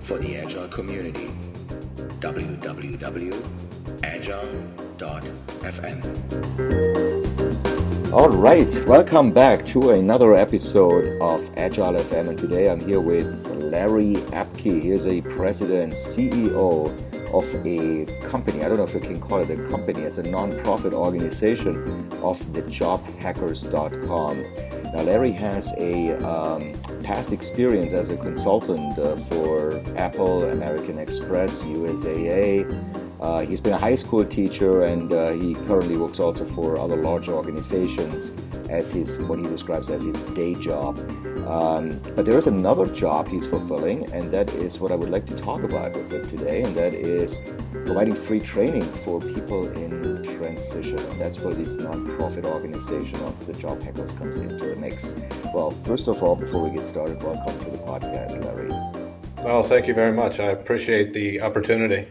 for the Agile community. www.Agile.FM. All right, welcome back to another episode of Agile.FM, and today I'm here with Larry Apke. He is a president, CEO of a company. I don't know if you can call it a company. It's a non-profit organization of thejobhackers.com. Now, Larry has a past experience as a consultant for Apple, American Express, USAA. He's been a high school teacher, and he currently works also for other large organizations as what he describes as his day job. But there is another job he's fulfilling, and that is what I would like to talk about with him today, and that is providing free training for people in transition. And that's where this non-profit organization of the Job Hackers comes into the mix. Well, first of all, before we get started, welcome to the podcast, Larry. Well, thank you very much. I appreciate the opportunity.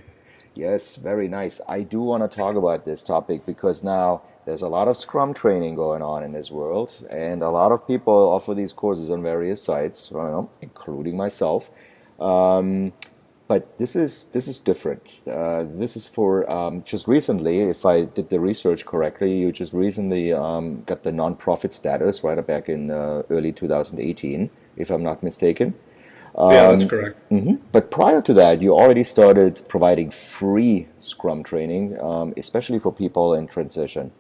Yes, very nice. I do want to talk about this topic because now there's a lot of Scrum training going on in this world, and a lot of people offer these courses on various sites, including myself. But this is different. This is for just recently, if I did the research correctly, you just recently got the nonprofit status right back in early 2018, if I'm not mistaken. Yeah, that's correct. Mm-hmm. But prior to that, you already started providing free Scrum training, especially for people in transition.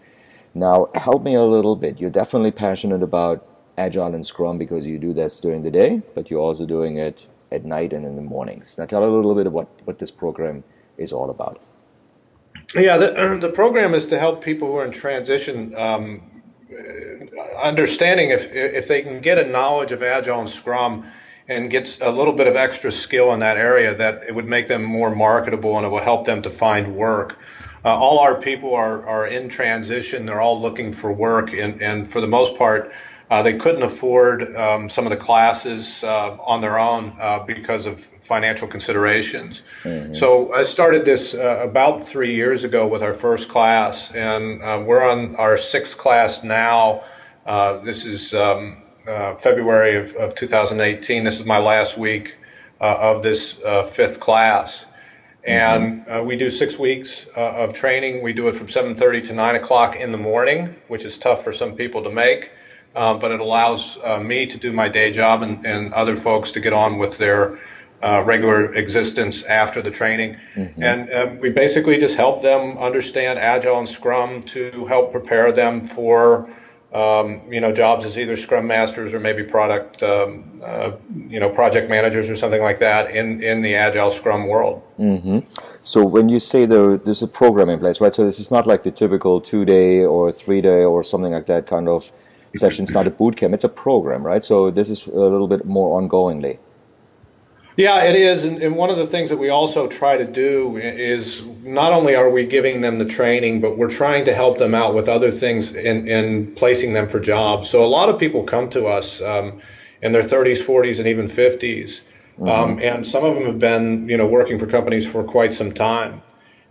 Now, help me a little bit. You're definitely passionate about Agile and Scrum because you do this during the day, but you're also doing it at night and in the mornings. Now, tell a little bit about what this program is all about. Yeah, the program is to help people who are in transition understanding if they can get a knowledge of Agile and Scrum and gets a little bit of extra skill in that area, that it would make them more marketable and it will help them to find work. All our people are in transition. They're all looking for work, and for the most part, they couldn't afford some of the classes on their own because of financial considerations. Mm-hmm. So I started this about 3 years ago with our first class, and we're on our sixth class now. This is February of 2018. This is my last week of this fifth class. And we do 6 weeks of training. We do it from 7:30 to 9 o'clock in the morning, which is tough for some people to make, but it allows me to do my day job and other folks to get on with their regular existence after the training. Mm-hmm. And we basically just help them understand Agile and Scrum to help prepare them for jobs as either Scrum Masters or maybe project managers or something like that in the Agile Scrum world. Mm-hmm. So when you say there's a program in place, right? So this is not like the typical 2-day or 3-day or something like that kind of session. It's not a boot camp. It's a program, right? So this is a little bit more ongoingly. Yeah, it is. And one of the things that we also try to do is not only are we giving them the training, but we're trying to help them out with other things in placing them for jobs. So a lot of people come to us in their 30s, 40s, and even 50s. Mm-hmm. And some of them have been, working for companies for quite some time.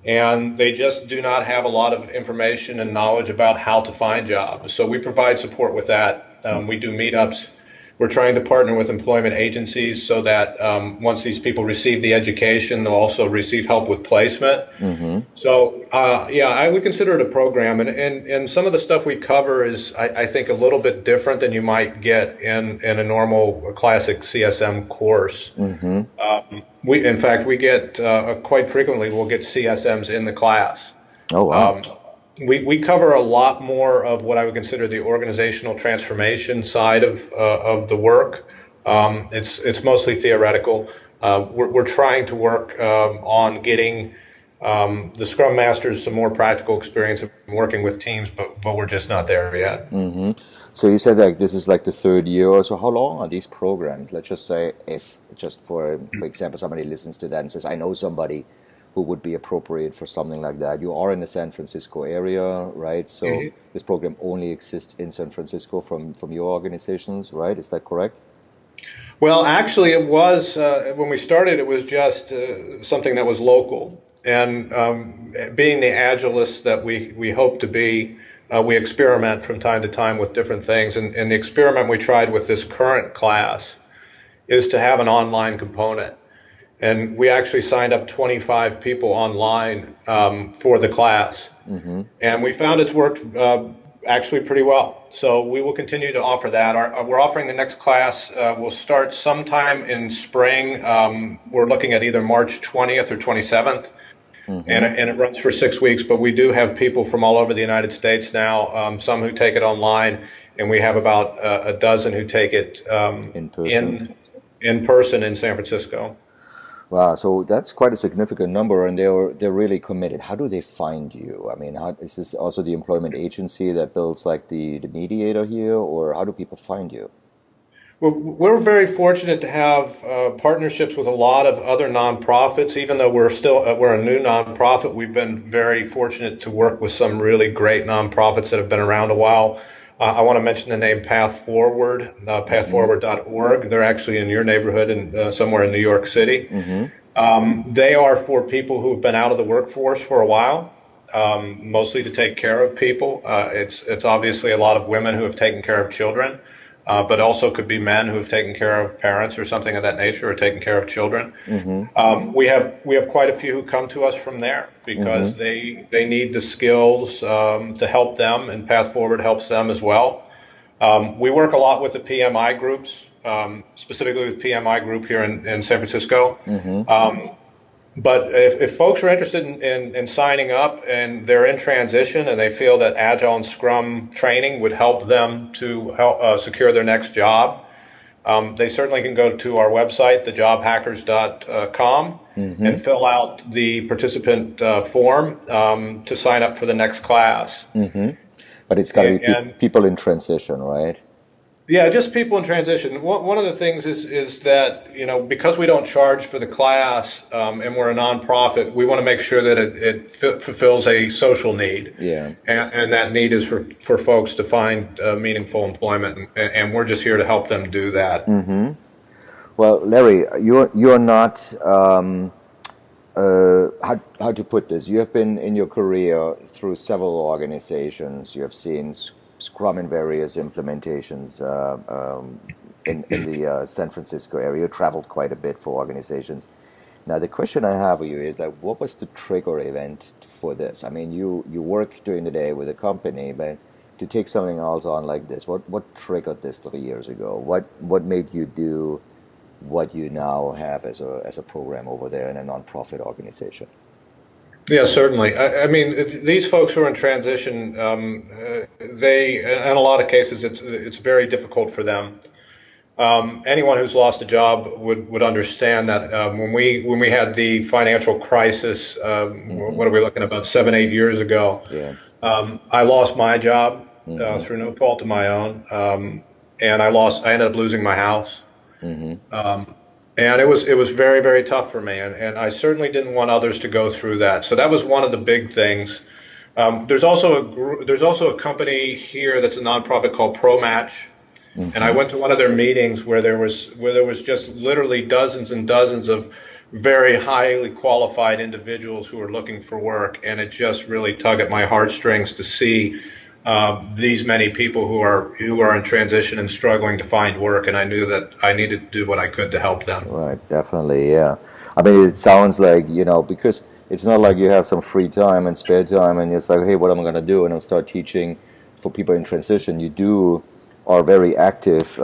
And they just do not have a lot of information and knowledge about how to find jobs. So we provide support with that. We do meetups. We're trying to partner with employment agencies so that once these people receive the education, they'll also receive help with placement. Mm-hmm. So, I would consider it a program. And some of the stuff we cover is, I think, a little bit different than you might get in a normal classic CSM course. Mm-hmm. In fact, we get quite frequently, we'll get CSMs in the class. Oh, wow. We cover a lot more of what I would consider the organizational transformation side of the work. It's mostly theoretical. We're trying to work on getting the Scrum Masters some more practical experience of working with teams, but we're just not there yet. Mm-hmm. So you said like this is like the third year or so. How long are these programs? Let's just say if just for example, somebody listens to that and says, I know somebody who would be appropriate for something like that. You are in the San Francisco area, right? So mm-hmm. This program only exists in San Francisco from your organizations, right? Is that correct? Well, actually, it was, when we started, it was just something that was local. And being the agilists that we hope to be, we experiment from time to time with different things. And the experiment we tried with this current class is to have an online component. and we actually signed up 25 people online for the class. And we found it's worked actually pretty well. So we will continue to offer that. We're offering the next class. We'll start sometime in spring. We're looking at either March 20th or 27th. And it runs for 6 weeks. But we do have people from all over the United States now, some who take it online. And we have about a dozen who take it in person in San Francisco. Wow, so that's quite a significant number, and they're really committed. How do they find you? I mean, is this also the employment agency that builds like the mediator here, or how do people find you? Well, we're very fortunate to have partnerships with a lot of other nonprofits. Even though we're a new nonprofit, we've been very fortunate to work with some really great nonprofits that have been around a while. I want to mention the name Path Forward, pathforward.org. They're actually in your neighborhood and somewhere in New York City. They are for people who have been out of the workforce for a while, mostly to take care of people. It's obviously a lot of women who have taken care of children, but also could be men who have taken care of parents or something of that nature, or taken care of children. We have quite a few who come to us from there because they need the skills to help them, and Path Forward helps them as well. We work a lot with the PMI groups, specifically with PMI group here in San Francisco. But if folks are interested in signing up and they're in transition and they feel that Agile and Scrum training would help them to help secure their next job, they certainly can go to our website, thejobhackers.com, and fill out the participant form to sign up for the next class. But it's got to be people in transition, right? Yeah, just people in transition. One of the things is that, because we don't charge for the class and we're a nonprofit, we want to make sure that it fulfills a social need. Yeah. And that need is for folks to find meaningful employment, and we're just here to help them do that. Well, Larry, you're not, how to put this, you have been in your career through several organizations. You have seen Scrum in various implementations in the San Francisco area. You traveled quite a bit for organizations. Now, the question I have for you is, like, what was the trigger event for this? I mean, you work during the day with a company, but to take something else on like this, what triggered this 3 years ago? What made you do what you now have as a program over there in a nonprofit organization? Yeah, certainly. I mean, these folks who are in transition, they, in a lot of cases, it's very difficult for them. Anyone who's lost a job would understand that when we had the financial crisis, what are we looking at, about 7-8 years ago? Yeah. I lost my job through no fault of my own, and I ended up losing my house. And it was very, very tough for me, and I certainly didn't want others to go through that. So that was one of the big things. There's also a company here that's a nonprofit called ProMatch, and I went to one of their meetings where there was just literally dozens and dozens of very highly qualified individuals who were looking for work, and it just really tugged at my heartstrings to see these many people who are in transition and struggling to find work, and I knew that I needed to do what I could to help them. Right, definitely, yeah. I mean, it sounds like, because it's not like you have some free time and spare time and it's like, hey, what am I going to do? And I'll start teaching for people in transition. You are very active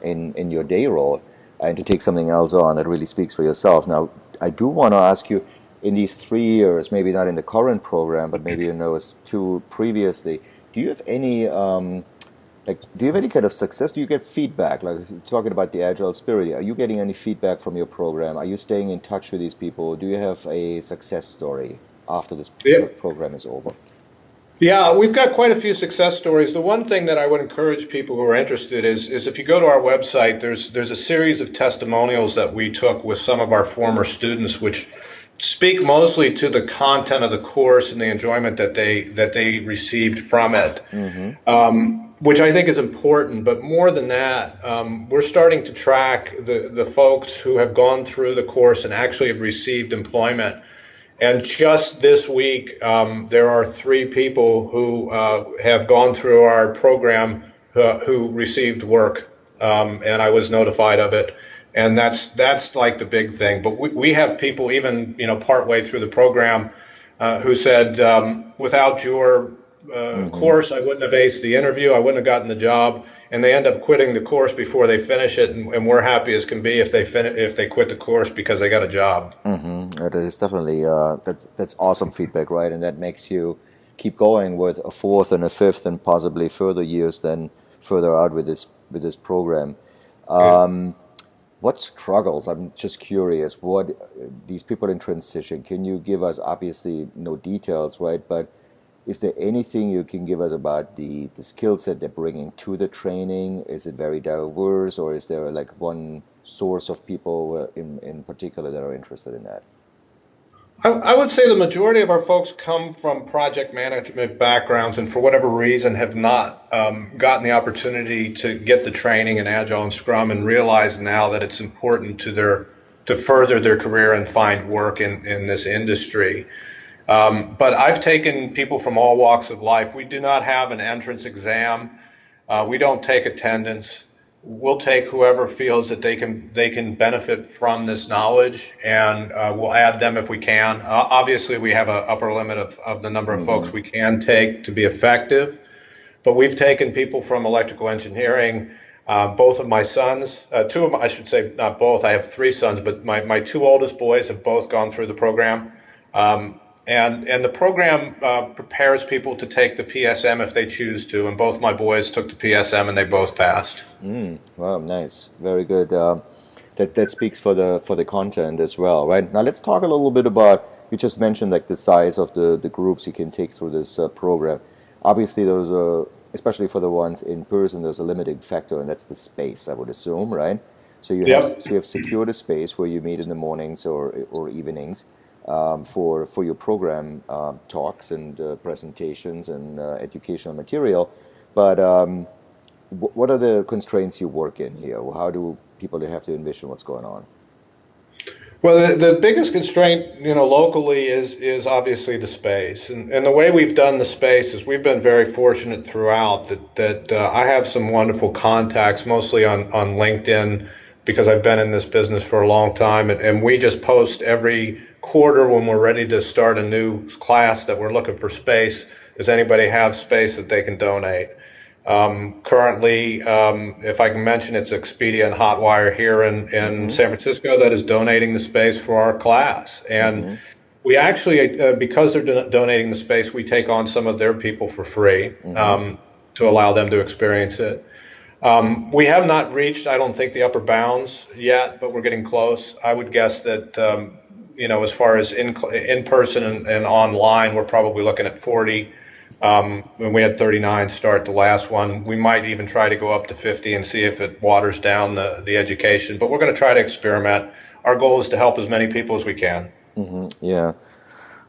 in your day role, and to take something else on, that really speaks for yourself. Now, I do want to ask you, in these 3 years, maybe not in the current program, but maybe as 2 previously, do you have any kind of success? Do you get feedback? Like, talking about the Agile spirit, are you getting any feedback from your program? Are you staying in touch with these people? Do you have a success story after this program is over? Yeah, we've got quite a few success stories. The one thing that I would encourage people who are interested is if you go to our website, there's a series of testimonials that we took with some of our former students, which speak mostly to the content of the course and the enjoyment that they received from it, which I think is important. But more than that, we're starting to track the folks who have gone through the course and actually have received employment. And just this week, there are 3 people who have gone through our program who received work, and I was notified of it. And that's like the big thing. But we have people even, partway through the program who said, without your course, I wouldn't have aced the interview, I wouldn't have gotten the job, and they end up quitting the course before they finish it, and we're happy as can be if they quit the course because they got a job. That is definitely that's awesome feedback, right? And that makes you keep going with a fourth and a fifth and possibly further years than further out with this program. What struggles? I'm just curious. What these people in transition? Can you give us, obviously no details, right? But is there anything you can give us about the skill set they're bringing to the training? Is it very diverse, or is there like one source of people in particular that are interested in that? I would say the majority of our folks come from project management backgrounds and for whatever reason have not gotten the opportunity to get the training in Agile and Scrum and realize now that it's important to further their career and find work in this industry. But I've taken people from all walks of life. We do not have an entrance exam. We don't take attendance. We'll take whoever feels that they can benefit from this knowledge, and we'll add them if we can. Obviously, we have an upper limit of the number of folks we can take to be effective, but we've taken people from electrical engineering. Both of my sons, two of them, I should say, not both. I have three sons, but my two oldest boys have both gone through the program. And the program prepares people to take the PSM if they choose to. And both my boys took the PSM and they both passed. Wow, nice, very good. That speaks for the content as well, right? Now let's talk a little bit about. You just mentioned like the size of the groups you can take through this program. Obviously, there's especially for the ones in person, there's a limiting factor, and that's the space. I would assume, right? So you have secured a space where you meet in the mornings or evenings. For your program talks and presentations and educational material, but what are the constraints you work in here? How do people have to envision what's going on? Well, the biggest constraint, locally is obviously the space, and the way we've done the space is we've been very fortunate throughout that I have some wonderful contacts, mostly on LinkedIn, because I've been in this business for a long time, and we just post every quarter when we're ready to start a new class that we're looking for space. Does anybody have space that they can donate? Currently, if I can mention, it's Expedia and Hotwire here in San Francisco that is donating the space for our class. And we actually, because they're donating the space, we take on some of their people for free to allow them to experience it. We have not reached, I don't think, the upper bounds yet, but we're getting close. I would guess that as far as in person and online, we're probably looking at 40. When we had 39 start the last one, we might even try to go up to 50 and see if it waters down the education. But we're going to try to experiment. Our goal is to help as many people as we can. Yeah.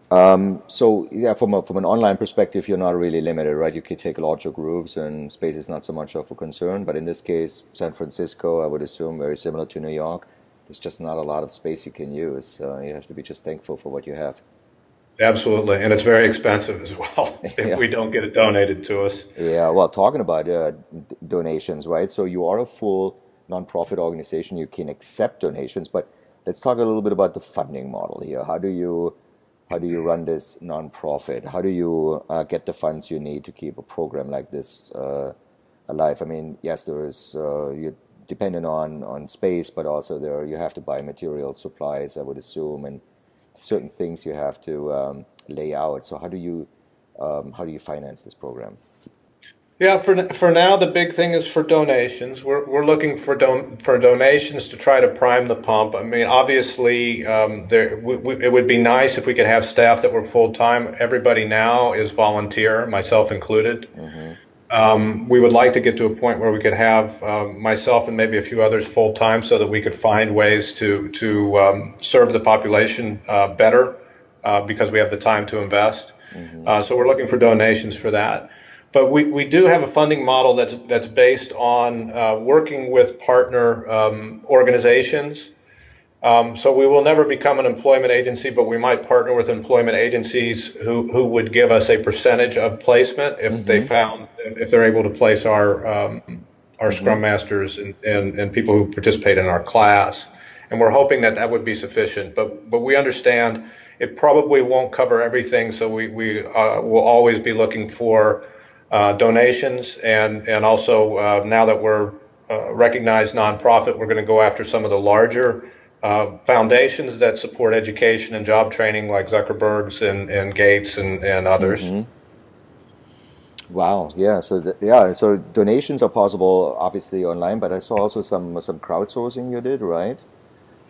From an online perspective, you're not really limited, right? You can take larger groups, and space is not so much of a concern. But in this case, San Francisco, I would assume, very similar to New York. There's just not a lot of space you can use. You have to be just thankful for what you have. Absolutely, and it's very expensive as well if we don't get it donated to us. Yeah, well, talking about donations, right? So you are a full nonprofit organization. You can accept donations, but let's talk a little bit about the funding model here. How do you run this nonprofit? How do you get the funds you need to keep a program like this alive? I mean, yes, there is you're dependent on space, but also you have to buy material supplies, I would assume, and certain things you have to lay out. So how do you finance this program? Yeah, for now, the big thing is for donations. We're looking for donations to try to prime the pump. I mean, obviously, it would be nice if we could have staff that were full time. Everybody now is volunteer, myself included. We would like to get to a point where we could have myself and maybe a few others full time, so that we could find ways to serve the population better because we have the time to invest. So we're looking for donations for that. But we do have a funding model that's based on working with partner organizations. So we will never become an employment agency, but we might partner with employment agencies who would give us a percentage of placement if they're able to place our Scrum Masters and people who participate in our class. And we're hoping that that would be sufficient. But we understand it probably won't cover everything, so we will always be looking for donations. And also, now that we're recognized nonprofit, we're going to go after some of the larger foundations that support education and job training, like Zuckerberg's and Gates and others. Wow, yeah. So so donations are possible, obviously online, but I saw also some crowdsourcing you did, right?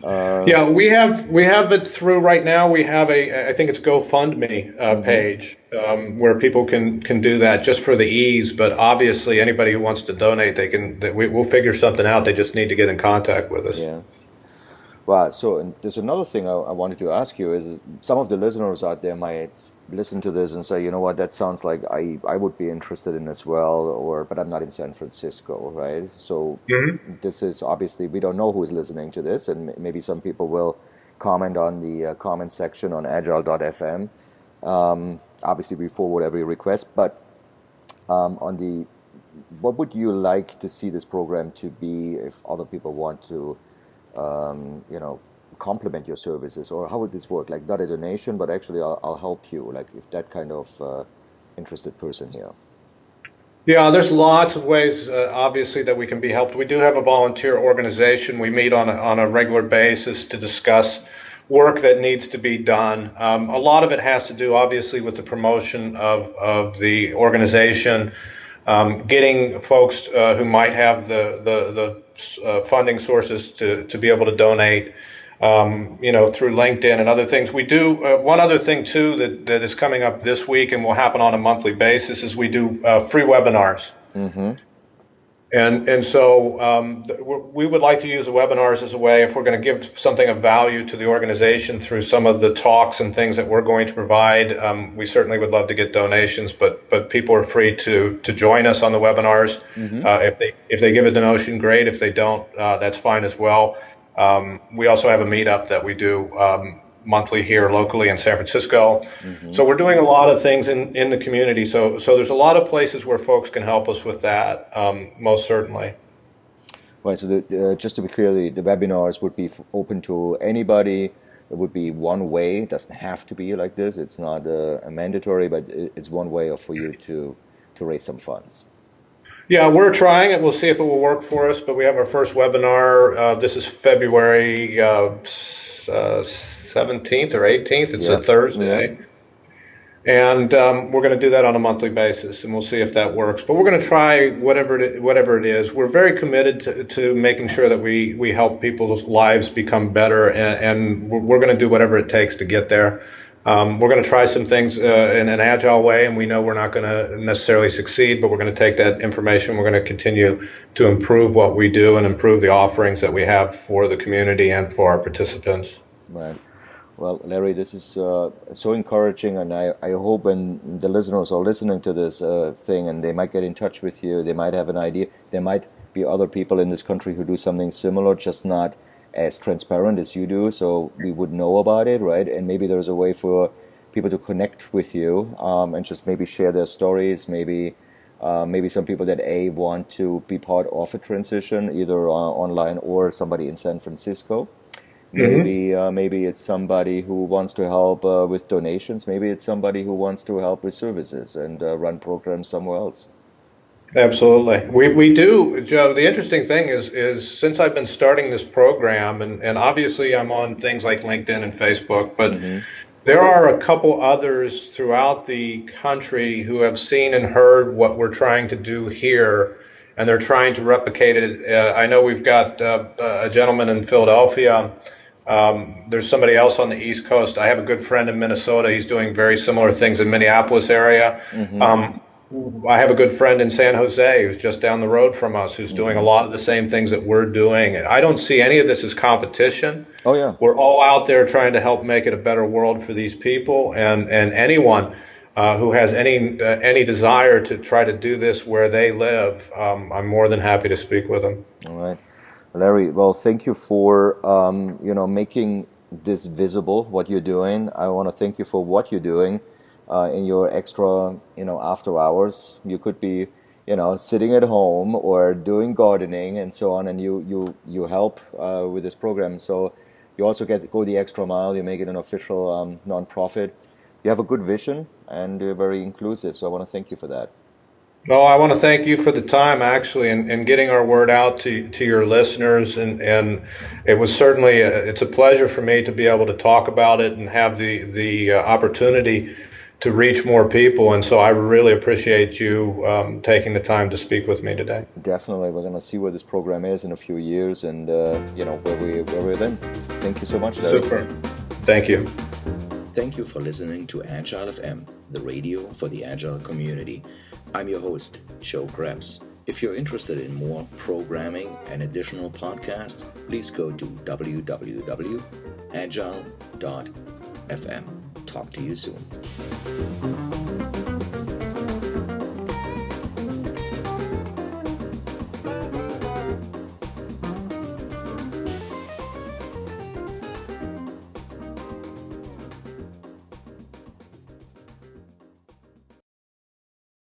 Yeah, we have it through right now. We have I think it's GoFundMe page where people can do that just for the ease. But obviously, anybody who wants to donate, we'll figure something out. They just need to get in contact with us. Yeah. Well, so there's another thing I wanted to ask you is some of the listeners out there might listen to this and say, you know what, that sounds like I would be interested in as well, but I'm not in San Francisco, right? So this is obviously, we don't know who's listening to this, and maybe some people will comment on the comment section on Agile.FM. Obviously, we forward every request, but what would you like to see this program to be if other people want to, complement your services, or how would this work? Like, not a donation, but actually I'll help you, like if that kind of interested person here. Yeah, there's lots of ways, obviously, that we can be helped. We do have a volunteer organization. We meet on a regular basis to discuss work that needs to be done. A lot of it has to do, obviously, with the promotion of the organization, getting folks who might have the funding sources to be able to donate. Through LinkedIn and other things. We do one other thing too that is coming up this week and will happen on a monthly basis is we do free webinars. And so we would like to use the webinars as a way, if we're going to give something of value to the organization through some of the talks and things that we're going to provide. We certainly would love to get donations, but people are free to join us on the webinars. If they give a donation, great. If they don't, that's fine as well. We also have a meetup that we do monthly here locally in San Francisco. So we're doing a lot of things in the community. So there's a lot of places where folks can help us with that, most certainly. Right, so just to be clear, the webinars would be open to anybody. It would be one way. It doesn't have to be like this. It's not a mandatory, but it's one way for you to raise some funds. Yeah, we're trying it. We'll see if it will work for us. But we have our first webinar. This is February 17th or 18th. It's a Thursday. And we're going to do that on a monthly basis, and we'll see if that works. But we're going to try whatever it is. We're very committed to making sure that we help people's lives become better, and we're going to do whatever it takes to get there. We're going to try some things in an agile way, and we know we're not going to necessarily succeed, but we're going to take that information. We're going to continue to improve what we do and improve the offerings that we have for the community and for our participants. Right. Well, Larry, this is so encouraging, and I hope when the listeners are listening to this thing and they might get in touch with you, they might have an idea. There might be other people in this country who do something similar, just not as transparent as you do, so we would know about it, right? And maybe there's a way for people to connect with you and just maybe share their stories, maybe some people that want to be part of a transition, either online or somebody in San Francisco. Maybe it's somebody who wants to help with donations. Maybe it's somebody who wants to help with services and run programs somewhere else. Absolutely. We do, Joe. The interesting thing is since I've been starting this program, and obviously I'm on things like LinkedIn and Facebook, but there are a couple others throughout the country who have seen and heard what we're trying to do here, and they're trying to replicate it. I know we've got a gentleman in Philadelphia. There's somebody else on the East Coast. I have a good friend in Minnesota. He's doing very similar things in Minneapolis area. I have a good friend in San Jose who's just down the road from us who's doing a lot of the same things that we're doing. And I don't see any of this as competition. Oh, yeah. We're all out there trying to help make it a better world for these people. And anyone who has any desire to try to do this where they live, I'm more than happy to speak with them. All right. Larry, well, thank you for making this visible, what you're doing. I want to thank you for what you're doing in your extra, after hours. You could be sitting at home or doing gardening and so on, and you help with this program. So you also go the extra mile. You make it an official nonprofit. You have a good vision, and you're very inclusive. So I want to thank you for that. No, I want to thank you for the time, actually, and getting our word out to your listeners. And it was certainly it's a pleasure for me to be able to talk about it and have the opportunity to reach more people. And so I really appreciate you taking the time to speak with me today. Definitely, we're going to see where this program is in a few years, and where we're then. Thank you so much, Larry. Super. Thank you. Thank you for listening to Agile.FM, the radio for the Agile community. I'm your host, Joe Krebs. If you're interested in more programming and additional podcasts, please go to www.agile.fm. Talk to you soon.